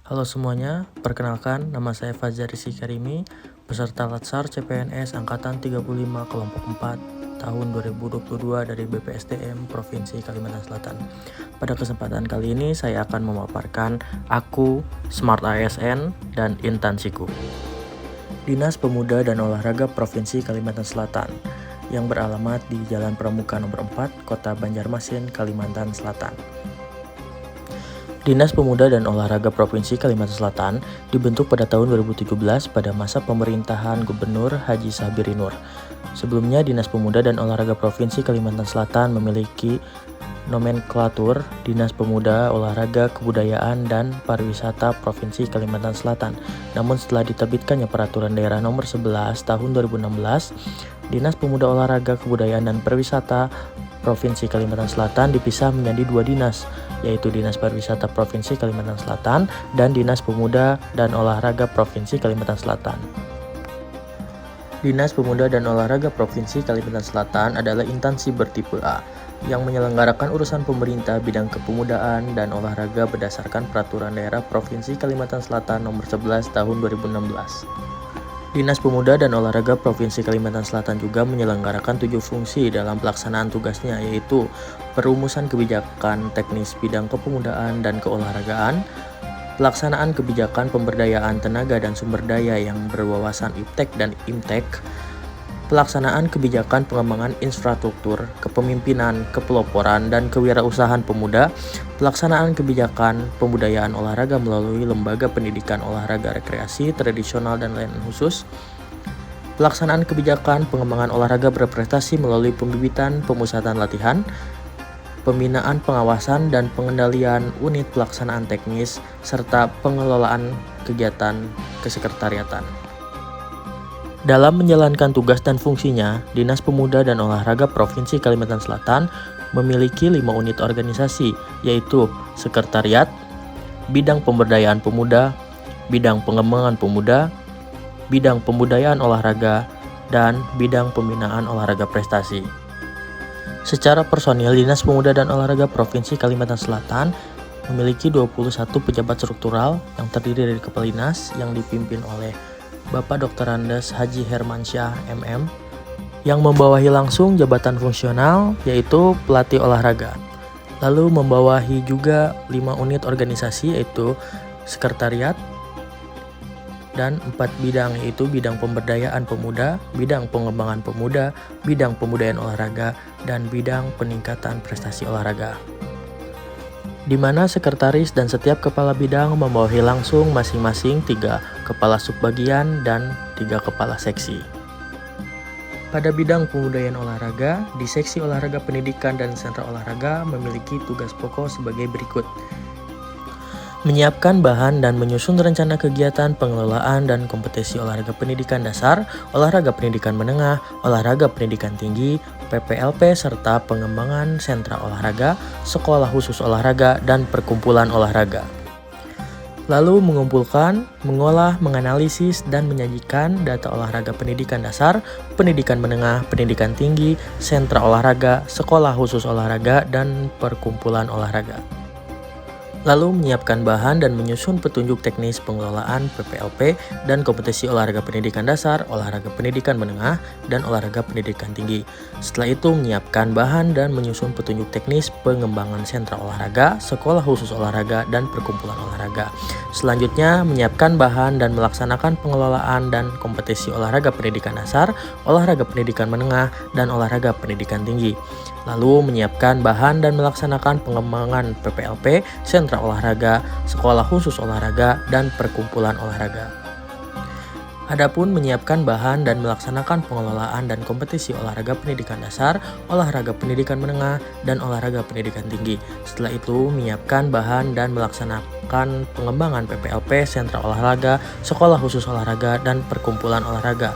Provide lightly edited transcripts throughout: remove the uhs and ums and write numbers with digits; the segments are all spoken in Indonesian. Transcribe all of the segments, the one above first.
Halo semuanya, perkenalkan nama saya Fajar Rizky Karimi, peserta Latsar CPNS Angkatan 35 Kelompok 4 tahun 2022 dari BPSDM Provinsi Kalimantan Selatan. Pada kesempatan kali ini saya akan memaparkan Aku, Smart ASN, dan Intansiku. Dinas Pemuda dan Olahraga Provinsi Kalimantan Selatan yang beralamat di Jalan Pramuka nomor 4, Kota Banjarmasin, Kalimantan Selatan. Dinas Pemuda dan Olahraga Provinsi Kalimantan Selatan dibentuk pada tahun 2017 pada masa pemerintahan Gubernur Haji Sabiri Nur. Sebelumnya, Dinas Pemuda dan Olahraga Provinsi Kalimantan Selatan memiliki nomenklatur Dinas Pemuda, Olahraga, Kebudayaan, dan Pariwisata Provinsi Kalimantan Selatan. Namun setelah diterbitkannya Peraturan Daerah Nomor 11 Tahun 2016, Dinas Pemuda, Olahraga, Kebudayaan, dan Pariwisata Provinsi Kalimantan Selatan dipisah menjadi dua dinas, yaitu Dinas Pariwisata Provinsi Kalimantan Selatan dan Dinas Pemuda dan Olahraga Provinsi Kalimantan Selatan. Dinas Pemuda dan Olahraga Provinsi Kalimantan Selatan adalah instansi bertipe A yang menyelenggarakan urusan pemerintah bidang kepemudaan dan olahraga berdasarkan Peraturan Daerah Provinsi Kalimantan Selatan Nomor 11 Tahun 2016. Dinas Pemuda dan Olahraga Provinsi Kalimantan Selatan juga menyelenggarakan 7 fungsi dalam pelaksanaan tugasnya, yaitu perumusan kebijakan teknis bidang kepemudaan dan keolahragaan, pelaksanaan kebijakan pemberdayaan tenaga dan sumber daya yang berwawasan IPTEK dan IMTEK, pelaksanaan kebijakan pengembangan infrastruktur, kepemimpinan, kepeloporan, dan kewirausahaan pemuda, pelaksanaan kebijakan pembudayaan olahraga melalui lembaga pendidikan olahraga rekreasi, tradisional, dan layanan khusus, pelaksanaan kebijakan pengembangan olahraga berprestasi melalui pembibitan, pemusatan latihan, pembinaan pengawasan dan pengendalian unit pelaksanaan teknis, serta pengelolaan kegiatan kesekretariatan. Dalam menjalankan tugas dan fungsinya, Dinas Pemuda dan Olahraga Provinsi Kalimantan Selatan memiliki 5 unit organisasi, yaitu Sekretariat, Bidang Pemberdayaan Pemuda, Bidang Pengembangan Pemuda, Bidang Pembudayaan Olahraga, dan Bidang Pembinaan Olahraga Prestasi. Secara personil, Dinas Pemuda dan Olahraga Provinsi Kalimantan Selatan memiliki 21 pejabat struktural yang terdiri dari Kepala Dinas yang dipimpin oleh Bapak Dr. Andes Haji Hermansyah MM, yang membawahi langsung jabatan fungsional yaitu pelatih olahraga. Lalu membawahi juga 5 unit organisasi yaitu sekretariat dan 4 bidang, yaitu bidang pemberdayaan pemuda, bidang pengembangan pemuda, bidang pembudayaan olahraga, dan bidang peningkatan prestasi olahraga, di mana sekretaris dan setiap kepala bidang membawahi langsung masing-masing 3 kepala subbagian dan 3 kepala seksi. Pada bidang pembudayaan olahraga, di seksi olahraga pendidikan dan sentra olahraga memiliki tugas pokok sebagai berikut: menyiapkan bahan dan menyusun rencana kegiatan pengelolaan dan kompetisi olahraga pendidikan dasar, olahraga pendidikan menengah, olahraga pendidikan tinggi, PPLP, serta pengembangan sentra olahraga, sekolah khusus olahraga, dan perkumpulan olahraga. Lalu mengumpulkan, mengolah, menganalisis, dan menyajikan data olahraga pendidikan dasar, pendidikan menengah, pendidikan tinggi, sentra olahraga, sekolah khusus olahraga, dan perkumpulan olahraga. Lalu menyiapkan bahan dan menyusun petunjuk teknis pengelolaan PPLP dan kompetisi olahraga pendidikan dasar, olahraga pendidikan menengah, dan olahraga pendidikan tinggi. Setelah itu menyiapkan bahan dan menyusun petunjuk teknis pengembangan sentra olahraga, sekolah khusus olahraga, dan perkumpulan olahraga. Selanjutnya menyiapkan bahan dan melaksanakan pengelolaan dan kompetisi olahraga pendidikan dasar, olahraga pendidikan menengah, dan olahraga pendidikan tinggi. Lalu menyiapkan bahan dan melaksanakan pengembangan PPLP, sentra olahraga, sekolah khusus olahraga, dan perkumpulan olahraga. Adapun menyiapkan bahan dan melaksanakan pengelolaan dan kompetisi olahraga pendidikan dasar, olahraga pendidikan menengah, dan olahraga pendidikan tinggi. Setelah itu menyiapkan bahan dan melaksanakan pengembangan PPLP, sentra olahraga, sekolah khusus olahraga, dan perkumpulan olahraga.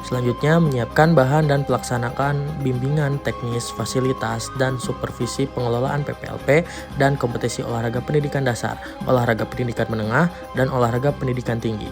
Selanjutnya menyiapkan bahan dan pelaksanakan bimbingan teknis, fasilitas, dan supervisi pengelolaan PPLP dan kompetisi olahraga pendidikan dasar, olahraga pendidikan menengah, dan olahraga pendidikan tinggi.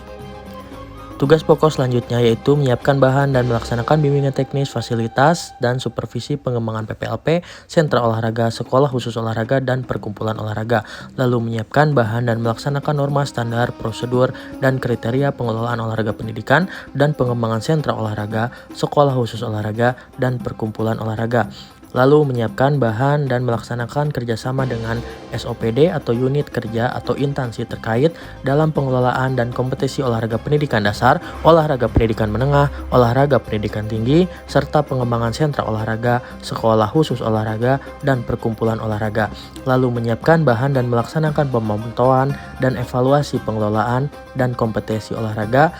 Tugas pokok selanjutnya yaitu menyiapkan bahan dan melaksanakan bimbingan teknis, fasilitas, dan supervisi pengembangan PPLP, sentra olahraga, sekolah khusus olahraga, dan perkumpulan olahraga. Lalu menyiapkan bahan dan melaksanakan norma standar, prosedur, dan kriteria pengelolaan olahraga pendidikan dan pengembangan sentra olahraga, sekolah khusus olahraga, dan perkumpulan olahraga. Lalu menyiapkan bahan dan melaksanakan kerjasama dengan SOPD atau unit kerja atau instansi terkait dalam pengelolaan dan kompetisi olahraga pendidikan dasar, olahraga pendidikan menengah, olahraga pendidikan tinggi, serta pengembangan sentra olahraga, sekolah khusus olahraga, dan perkumpulan olahraga. Lalu menyiapkan bahan dan melaksanakan pemantauan dan evaluasi pengelolaan dan kompetisi olahraga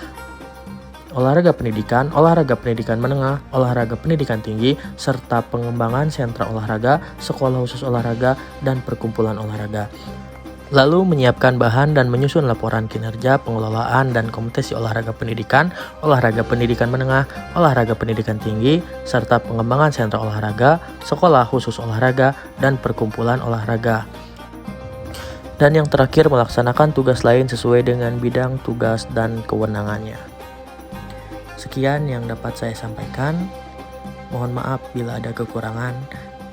pendidikan menengah, olahraga pendidikan tinggi, serta pengembangan sentra olahraga, sekolah khusus olahraga, dan perkumpulan olahraga. Lalu menyiapkan bahan dan menyusun laporan kinerja, pengelolaan, dan kompetisi olahraga pendidikan menengah, olahraga pendidikan tinggi, serta pengembangan sentra olahraga, sekolah khusus olahraga, dan perkumpulan olahraga. Dan yang terakhir, melaksanakan tugas lain sesuai dengan bidang tugas dan kewenangannya. Sekian yang dapat saya sampaikan. Mohon maaf bila ada kekurangan.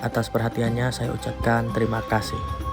Atas perhatiannya saya ucapkan terima kasih.